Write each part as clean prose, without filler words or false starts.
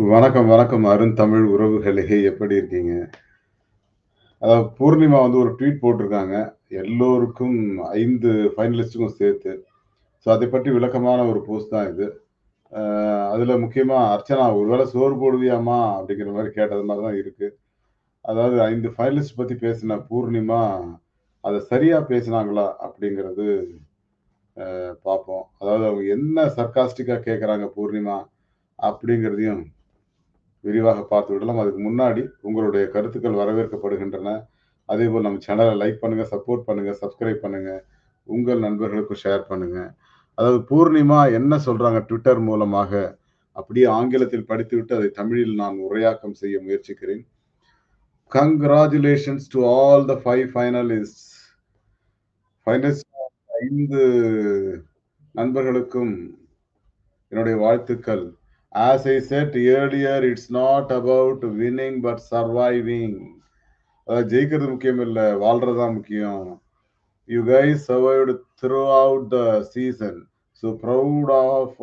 வணக்கம், வணக்கம். அருந்தமிழ் உறவுகளே! எப்படி இருக்கீங்க? அதாவது பூர்ணிமா வந்து ஒரு ட்வீட் போட்டிருக்காங்க. எல்லோருக்கும் 5 ஃபைனலிஸ்ட்டுக்கும் சேர்த்து. ஸோ அதை பற்றி விளக்கமான ஒரு போஸ்ட் தான் இது. அ அதுல முக்கியமா அர்ச்சனா "ஒருவேள சோறு போடுவியாம்மா?" அப்படிங்கிற மாரி கேட்டது மாரி தான் இருக்கு. அதாவது 5 ஃபைனலிஸ்ட் பத்தி பேசின பூர்ணிமா, அத சரியா பேசினாங்களா? அப்படிங்கிறது பார்ப்போம். அதாவது அவங்க என்ன சர்காஸ்டிக்கா கேட்கறாங்க பூர்ணிமா, அப்படிங்கிறதையும் விரிவாக பார்த்து விடலாம். அதுக்கு முன்னாடி உங்களுடைய கருத்துக்கள் வரவேற்கப்படுகின்றன. அதேபோல் நம்ம சேனல லைக் பண்ணுங்க, சப்போர்ட் பண்ணுங்க, சப்ஸ்கிரைப் பண்ணுங்க. உங்கள் நண்பர்களுக்கும் ஷேர் பண்ணுங்க. அதாவது பூர்ணிமா என்ன சொல்றாங்க ட்விட்டர் மூலமாக, அப்படியே ஆங்கிலத்தில் படித்துவிட்டு அதை தமிழில் நான் உரையாக்கம் செய்ய முயற்சிக்கிறேன். Congratulations to all the 5 finalists. Finalist 5 நண்பர்களுக்கும் என்னுடைய வாழ்த்துக்கள். As I said earlier, it's not about winning but surviving. அதாவது ஜெயிக்கிறது முக்கியம் இல்ல, வாழ்றது தான் முக்கியம். You guys survived throughout the season. So proud of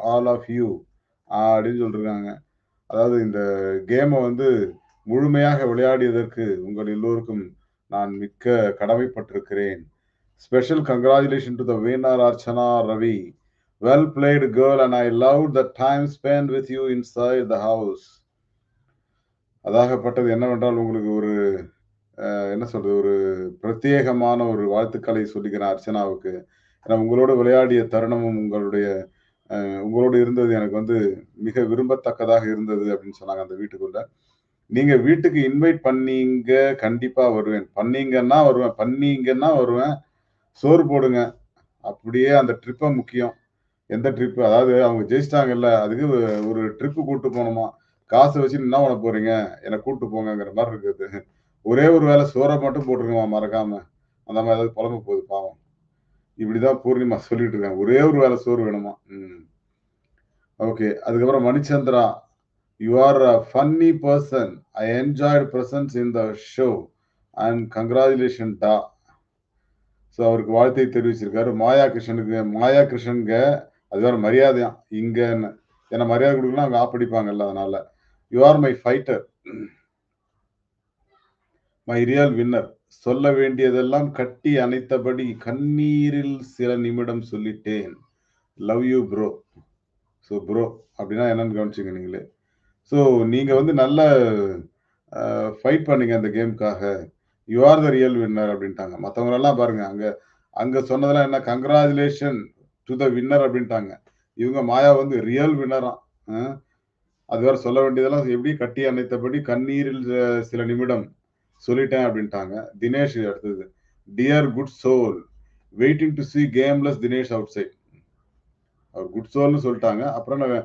all of you அப்படின்னு சொல்லிருக்காங்க. அதாவது இந்த கேம வந்து முழுமையாக விளையாடியதற்கு உங்கள் எல்லோருக்கும் நான் மிக்க கடமைப்பட்டிருக்கிறேன். Special congratulation to the winner Archana Ravi. Well played girl and I loved the time spent with you inside the house. அதாகப்பட்டது என்னவென்றால் உங்களுக்கு ஒரு என்ன சொல்றது? ஒரு பிரத்யேகமான ஒரு வாழ்த்துக்களை சொல்லிக்கிறேன் அர்ச்சனாவுக்கு. ஏன்னா உங்களோடு விளையாடிய தருணமும், உங்களோடு இருந்தது எனக்கு வந்து மிக விரும்பத்தக்கதாக இருந்தது அப்படின்னு சொன்னாங்க அந்த வீட்டுக்குள்ள. நீங்க வீட்டுக்கு இன்வைட் பண்ணீங்க, கண்டிப்பா வருவேன். பண்ணீங்கன்னா வருவேன். பண்ணீங்கன்னா வருவேன். சோறு போடுங்க. அப்படியே அந்த ட்ரிப்ப முக்கியம். எந்த ட்ரிப்? அதாவது அவங்க ஜெயிச்சுட்டாங்கல்ல, அதுக்கு ஒரு ட்ரிப் கூட்டு போணுமாம். காச வச்சுட்டு என்ன பண்ண போறீங்க? என்ன கூட்டு போங்கங்கிற மாரி இருக்குது. ஒரே ஒரு வேள சோற மட்டும் போட்டுருங்கம்மா மறக்காம. அந்த மாரி ஏதாவது புலம்ப போகுது பாவம். இப்படிதான் பூர்ணிமா சொல்லிட்டு இருக்காங்க. ஒரே ஒரு வேள சோறு வேணுமாம். ஓகே. அதுக்கப்புறம் Manichandra, "you are a funny person. I enjoyed presence in the show and congratulation டா." ஸோ அவருக்கு வாழ்த்தை தெரிவிச்சிருக்காரு. மாயா கிருஷ்ணன்ங்க அது வேற மரியாதையாம். இங்கன்னு. ஏன்னா மரியாதை குடுக்கலன்னா அவங்க ஆப்படிப்பாங்கல்ல அதனால. "You are my fighter. My real winner. சொல்ல வேண்டியதெல்லாம் கட்டி அணைத்தபடி கண்ணீரில் சில நிமிடம் சொல்லிட்டேன். Love you bro." So bro அப்படின்னா என்னன்னு கவனிச்சுங்க நீங்களே. ஸோ நீங்க வந்து நல்ல ஃபைட் பண்ணீங்க அந்த கேம்க்காக. You are the real winner அப்படின்ட்டாங்க. மத்தவங்களெல்லாம் பாருங்க, அங்க அங்க சொன்னதெல்லாம் என்ன கங்கிராச்சுலேஷன் டூ த வின்னர் அப்படின்ட்டாங்க. இவங்க மாயா வந்து ரியல் வின்னராம். அ அது வேற சொல்ல வேண்டியதெல்லாம் எப்படி கட்டி அணைத்தபடி கண்ணீரில் சில நிமிடம் சொல்லிட்டேன் அப்படின்ட்டாங்க. தினேஷ் அடுத்தது. Dear good soul, waiting to see gameless Dinesh outside. அவர் குட் சோல்ன்னு சொல்லிட்டாங்க. அப்புறம் நான்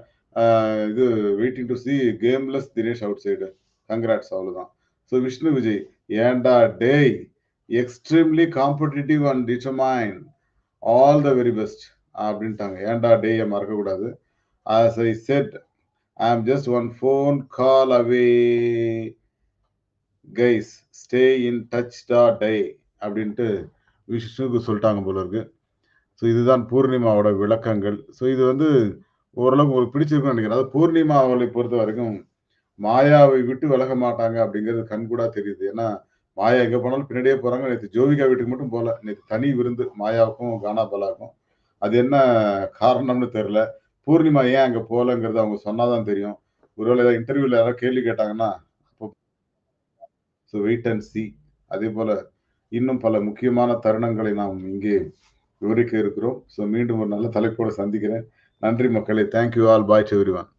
இது waiting to see gameless Dinesh outside. Congrats அவ்வளோதான். ஸோ விஷ்ணு விஜய், "ஏன்டா டேய்! Extremely competitive and determined. All the very best." அப்படின்ட்டாங்க. ஏன்டா டேய மறக்கக்கூடாது. As I said, I am just one phone call away guys. Stay in touch டா டேய் அப்படின்ட்டு விஷ்ணுவுக்கு சொல்லிட்டாங்க போல இருக்கு. ஸோ இதுதான் பூர்ணிமாவோட விளக்கங்கள். ஸோ இது வந்து ஓரளவுக்கு உங்களுக்கு பிடிச்சிருக்கும்னு நினைக்கிறேன். அதாவது பூர்ணிமா அவர்களை பொறுத்தவரைக்கும், மாயாவை விட்டு விலக மாட்டாங்க அப்படிங்கிறது கண்கூடா தெரியுது. ஏன்னா, மாயா எங்க போனாலும் பின்னாடியே போறாங்க. நேத்து ஜோவிகா வீட்டுக்கு மட்டும் போல. நேத்து தனி விருந்து மாயாவுக்கும், கானா பாலாவுக்கும். அது என்ன காரணம்னு தெரியல. பூர்ணிமா ஏன் அங்க போலங்கிறது அவங்க சொன்னா தான் தெரியும். ஒருவேளை ஏதாவது இன்டர்வியூல யாராவது கேள்வி கேட்டாங்கன்னா, அப்போ ஸோ வெயிட் அண்ட் சி. அதேபோல இன்னும் பல முக்கியமான தருணங்களை நாம் இங்கே விவரிக்க இருக்கிறோம். ஸோ மீண்டும் ஒரு நல்ல தலைப்போட சந்திக்கிறேன். நன்றி மக்களே. Thank you all. Bye to எவரிஒன்.